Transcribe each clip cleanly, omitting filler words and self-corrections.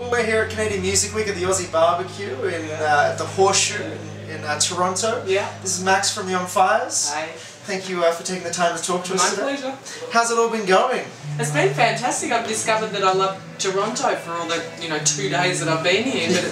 Well, we're here at Canadian Music Week at the Aussie BBQ at the Horseshoe in Toronto. Yeah. This is Max from the On Fires. Hi. Thank you for taking the time to talk to us today. My pleasure. How's it all been going? It's been fantastic. I've discovered that I love Toronto for all the 2 days that I've been here. But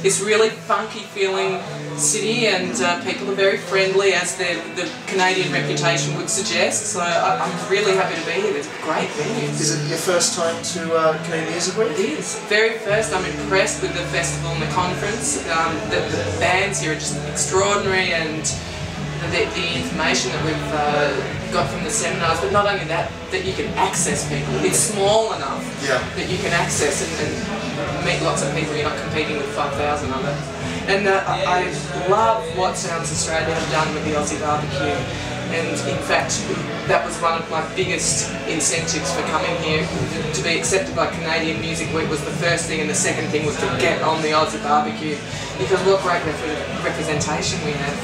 it's really funky feeling city, and people are very friendly, as the Canadian reputation would suggest. So I'm really happy to be here. There's great venues. Is it your first time to Canadian Music Week? It is. Very first. I'm impressed with the festival and the conference. The bands here are just extraordinary, and the information that we've got from the seminars, but not only that, that you can access people. It's small enough that you can access and meet lots of people. You're not competing with 5,000 others. And I love what Sounds Australia have done with the Aussie BBQ. And in fact, that was one of my biggest incentives for coming here. To be accepted by Canadian Music Week was the first thing, and the second thing was to get on the Aussie BBQ. Because what great representation we have,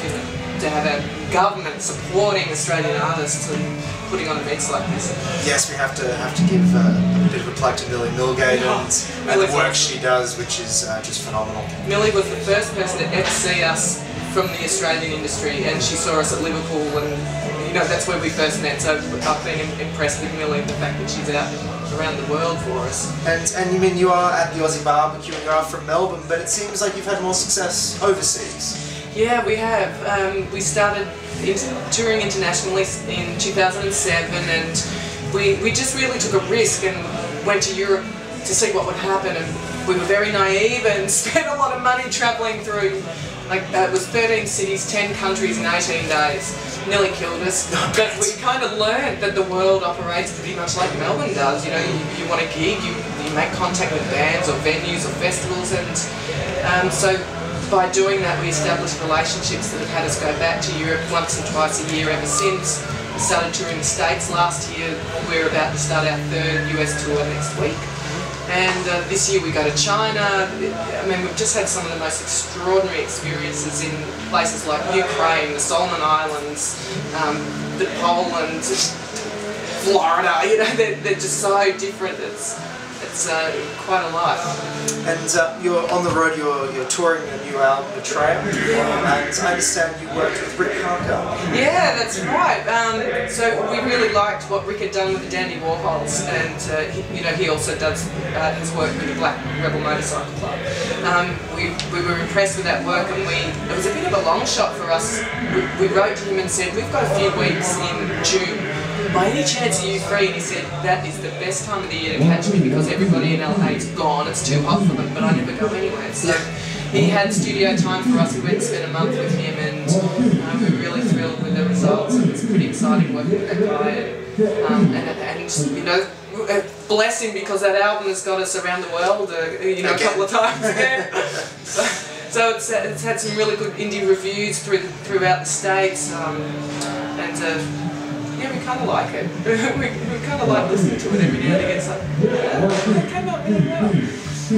to have a government supporting Australian artists and putting on events like this. Yes, we have to give a bit of a plug to Millie Milgate and the work she does, which is just phenomenal. Millie was the first person to ever see us from the Australian industry, and she saw us at Liverpool, and that's where we first met. So I've been impressed with Millie, the fact that she's out around the world for us. And you mean you are at the Aussie BBQ and you are from Melbourne, but it seems like you've had more success overseas. Yeah, we have. We started touring internationally in 2007, and we just really took a risk and went to Europe to see what would happen, and we were very naive and spent a lot of money travelling through, it was 13 cities, 10 countries in 18 days. Nearly killed us, but we kind of learned that the world operates pretty much like Melbourne does. You want a gig, you make contact with bands or venues or festivals, and so by doing that, we established relationships that have had us go back to Europe once and twice a year ever since. We started touring the States last year. We're about to start our 3rd US tour next week. And this year we go to China. I mean, we've just had some of the most extraordinary experiences in places like Ukraine, the Solomon Islands, Poland, Florida. They're just so different. It's quite a lot. And you're on the road, you're touring a new album, Betrayal, and I understand you worked with Rick Parker. Yeah, that's right. So we really liked what Rick had done with the Dandy Warhols, and he also does his work with the Black Rebel Motorcycle Club. We were impressed with that work, and it was a bit of a long shot for us. We wrote to him and said, we've got a few weeks in June. By any chance are you free? And he said, that is the best time of the year to catch me, because everybody in LA is gone, it's too hot for them, but I never go anywhere. So he had studio time for us. We went and spent a month with him, and we were really thrilled with the results. It was pretty exciting working with that guy, and bless him, because that album has got us around the world a couple of times again. So it's had some really good indie reviews throughout the States, yeah, we kind of like it. we kind of like listening to it every now and again. It's like, that came out really well.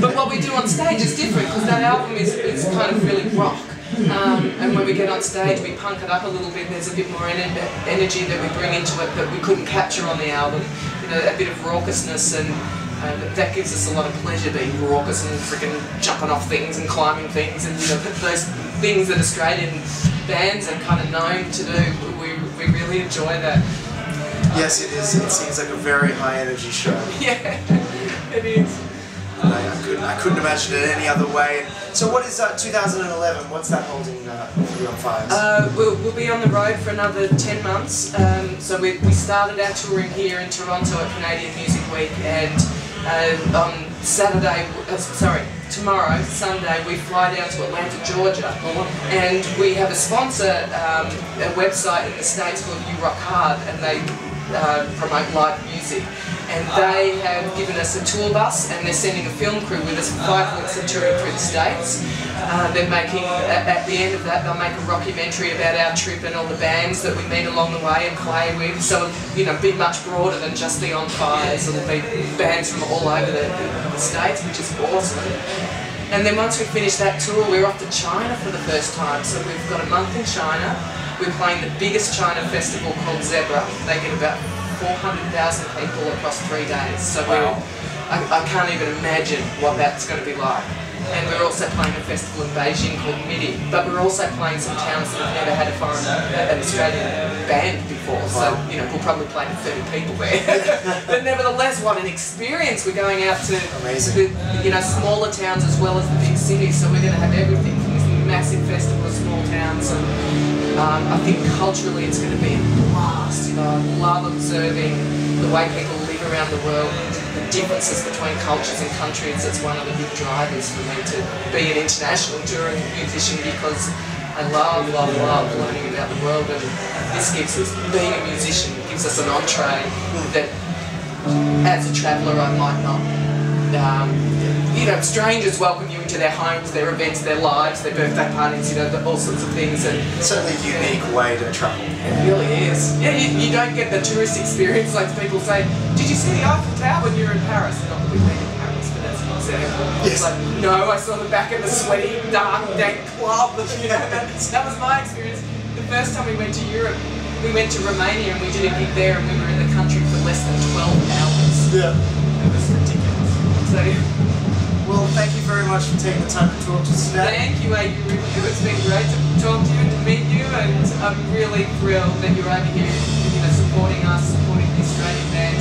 But what we do on stage is different, because that album is kind of really rock. And when we get on stage, we punk it up a little bit. There's a bit more energy that we bring into it that we couldn't capture on the album. A bit of raucousness, and that gives us a lot of pleasure, being raucous and freaking jumping off things and climbing things, and those things that Australian bands are kind of known to do. We really enjoy that. Yes, it is. It seems like a very high energy show. Yeah, it is. I couldn't imagine it any other way. So what is 2011? What's that holding for you on Fires? We'll be on the road for another 10 months. So we started our touring here in Toronto at Canadian Music Week, and on tomorrow, Sunday, we fly down to Atlanta, Georgia, and we have a sponsor, a website in the States called You Rock Hard, and they promote live music. And they have given us a tour bus, and they're sending a film crew with us for 5 weeks of touring through the States. They're making, at the end of that, they'll make a rockumentary about our trip and all the bands that we meet along the way and play with. So it'll be much broader than just the On Fires. It'll be bands from all over the States, which is awesome. And then once we finish that tour, we're off to China for the first time. So we've got a month in China. We're playing the biggest China festival called Zebra. They get about 400,000 people across 3 days. So we're I can't even imagine what that's going to be like. And we're also playing a festival in Beijing called MIDI, but we're also playing some towns that have never had an Australian band before, so we'll probably play to 30 people there. But nevertheless, what an experience! We're going out to smaller towns as well as the big cities, so we're going to have everything from this massive festival of small towns, and I think culturally it's going to be a blast. I love observing the way people live around the world, the differences between cultures and countries. It's one of the big drivers for me to be an international touring musician, because I love learning about the world, and this gives us, being a musician, gives us an entree that as a traveller I might not. Strangers welcome you into their homes, their events, their lives, their birthday parties, all sorts of things. And it's certainly a unique way to travel. It really is. Yeah, you don't get the tourist experience like people say, did you see the Eiffel Tower when you were in Paris? Not that we've been in Paris, but that's an example. Yes. It's like, no, I saw the back of the sweaty, dark, dank club. That was my experience. The first time we went to Europe, we went to Romania and we did a gig there, and we were in the country for less than 12 hours. Yeah. It was ridiculous. So, well, thank you very much for taking the time to talk to us today. Thank you, you really do. It's been great to talk to you and to meet you, and I'm really thrilled that you're over here, supporting us, supporting the Australian band.